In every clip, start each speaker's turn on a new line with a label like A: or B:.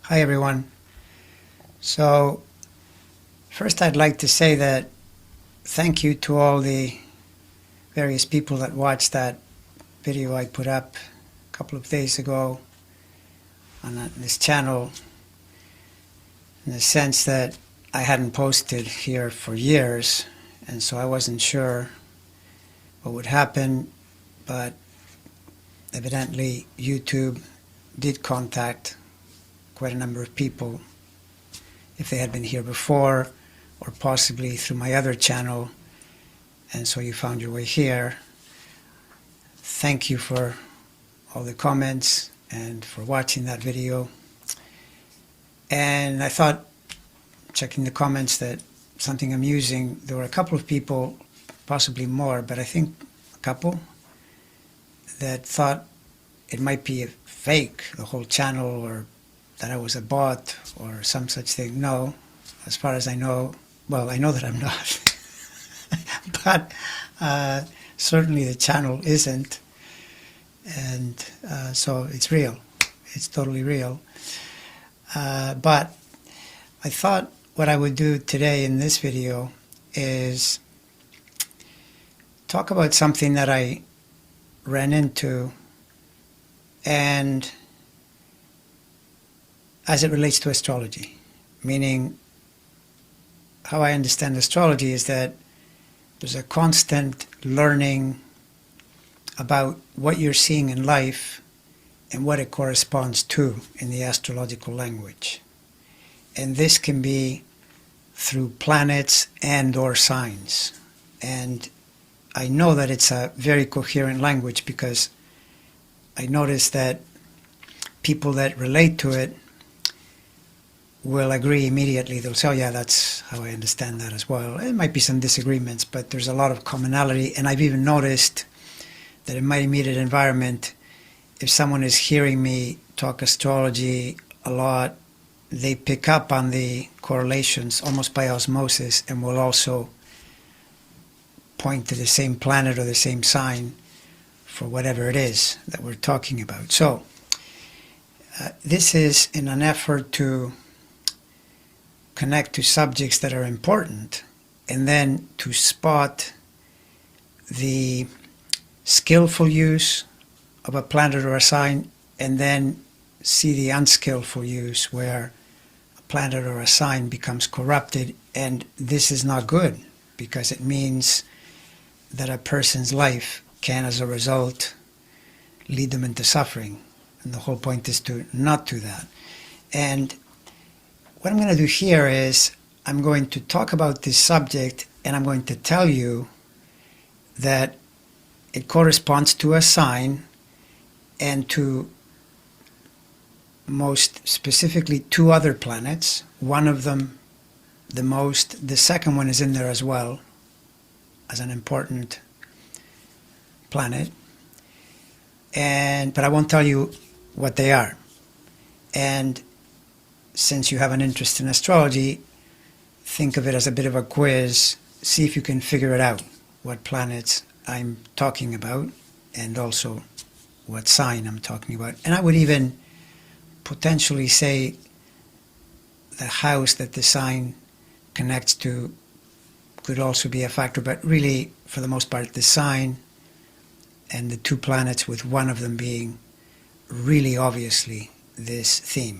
A: Hi everyone. So first I'd like to say that thank you to all the various people that watched that video I put up a couple of days ago on this channel, in the sense that I hadn't posted here for years, and so I wasn't sure what would happen, but evidently YouTube did contact quite a number of people if they had been here before or possibly through my other channel, and so you found your way here. Thank you for all the comments and for watching that video. And I thought, checking the comments, that something amusing, there were a couple of people, possibly more, but I think a couple, that thought it might be a fake, the whole channel, or that I was a bot or some such thing. No, as far as I know, well, I know that I'm not, but certainly the channel isn't, and so it's real. It's totally real. But I thought what I would do today in this video is talk about something that I ran into, and as it relates to astrology, meaning how I understand astrology is that there's a constant learning about what you're seeing in life and what it corresponds to in the astrological language. And this can be through planets and or signs. And I know that it's a very coherent language because I noticed that people that relate to it will agree immediately. They'll say, oh yeah, that's how I understand that as well. There might be some disagreements, but there's a lot of commonality. And I've even noticed that in my immediate environment, if someone is hearing me talk astrology a lot, they pick up on the correlations almost by osmosis and will also point to the same planet or the same sign for whatever it is that we're talking about. So this is in an effort to connect to subjects that are important, and then to spot the skillful use of a planet or a sign, and then see the unskillful use where a planet or a sign becomes corrupted. And this is not good, because it means that a person's life can, as a result, lead them into suffering. And the whole point is to not do that. And what I'm going to do here is I'm going to talk about this subject, and I'm going to tell you that it corresponds to a sign, and to most specifically two other planets. One of them the most, the second one is in there as well as an important planet, but I won't tell you what they are. And since you have an interest in astrology, think of it as a bit of a quiz. See if you can figure it out, what planets I'm talking about, and also what sign I'm talking about. And I would even potentially say the house that the sign connects to could also be a factor, but really, for the most part, the sign and the two planets, with one of them being really obviously this theme.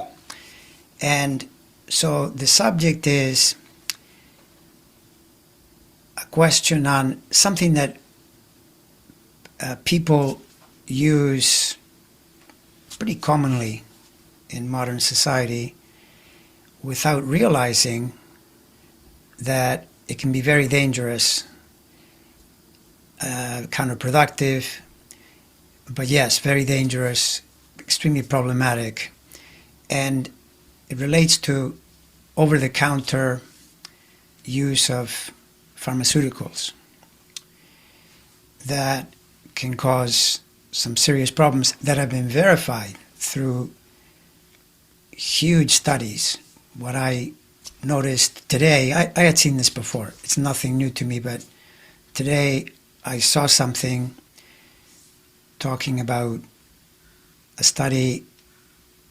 A: And so the subject is a question on something that people use pretty commonly in modern society without realizing that it can be very dangerous, counterproductive, but yes, very dangerous, extremely problematic. And it relates to over-the-counter use of pharmaceuticals that can cause some serious problems that have been verified through huge studies. What I noticed today, I had seen this before, it's nothing new to me, but today I saw something talking about a study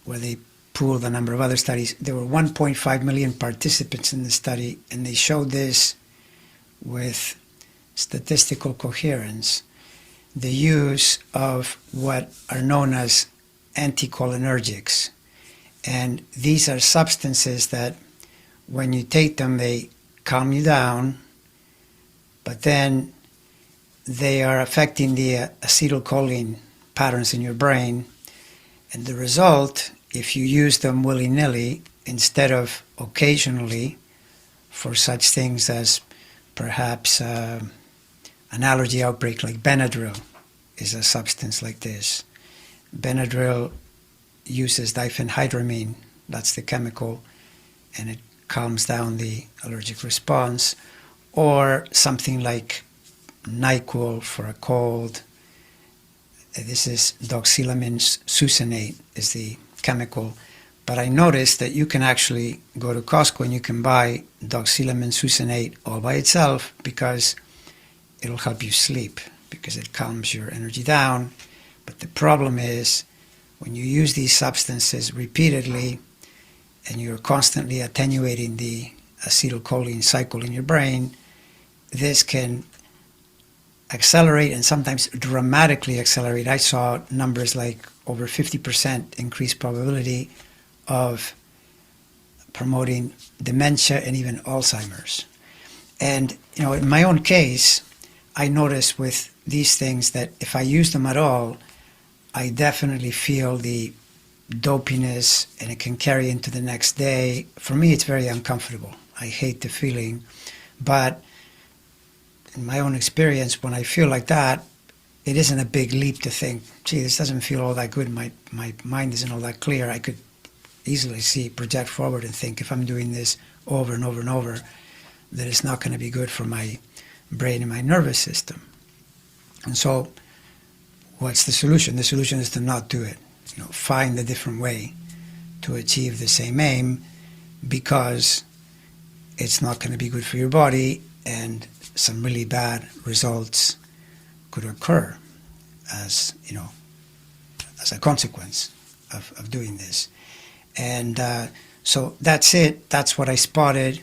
A: where they pooled a number of other studies. There were 1.5 million participants in the study, and they showed this with statistical coherence, the use of what are known as anticholinergics. And these are substances that when you take them, they calm you down, but then they are affecting the acetylcholine patterns in your brain. And the result, if you use them willy-nilly instead of occasionally for such things as perhaps an allergy outbreak, like Benadryl is a substance like this. Benadryl uses diphenhydramine, that's the chemical, and it calms down the allergic response. Or something like NyQuil for a cold. This is doxylamine succinate is the chemical. But I noticed that you can actually go to Costco and you can buy doxylamine succinate all by itself, because it'll help you sleep, because it calms your energy down. But the problem is, when you use these substances repeatedly and you're constantly attenuating the acetylcholine cycle in your brain, this can accelerate and sometimes dramatically accelerate. I saw numbers like over 50% increased probability of promoting dementia and even Alzheimer's. And, in my own case, I noticed with these things that if I use them at all, I definitely feel the dopiness, and it can carry into the next day. For me, it's very uncomfortable. I hate the feeling. But in my own experience, when I feel like that, it isn't a big leap to think, gee, this doesn't feel all that good. My mind isn't all that clear. I could easily project forward and think, if I'm doing this over and over and over, that it's not going to be good for my brain and my nervous system. And so what's the solution? The solution is to not do it. Find a different way to achieve the same aim, because it's not going to be good for your body, and some really bad results could occur as a consequence of doing this. And so that's it. That's what I spotted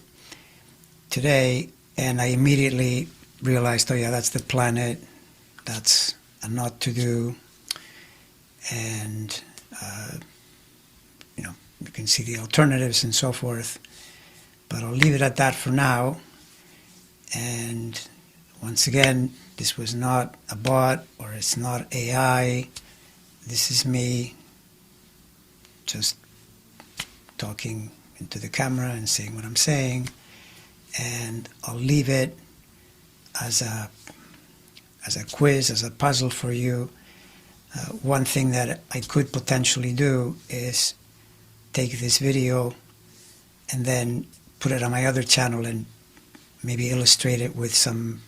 A: today, and I immediately realized, oh yeah, that's the planet. That's a not to do. And you can see the alternatives and so forth. But I'll leave it at that for now. And once again, this was not a bot, or it's not AI. This is me just talking into the camera and saying what I'm saying. And I'll leave it as a quiz, as a puzzle for you. One thing that I could potentially do is take this video and then put it on my other channel and maybe illustrate it with some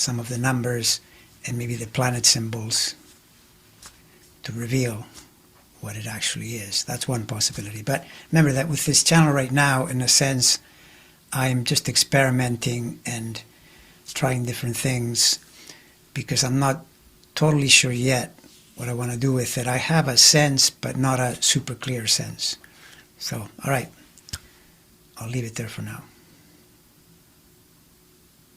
A: of the numbers and maybe the planet symbols to reveal what it actually is. That's one possibility. But remember that with this channel right now, in a sense, I'm just experimenting and trying different things, because I'm not totally sure yet what I want to do with it. I have a sense, but not a super clear sense. So, all right, I'll leave it there for now.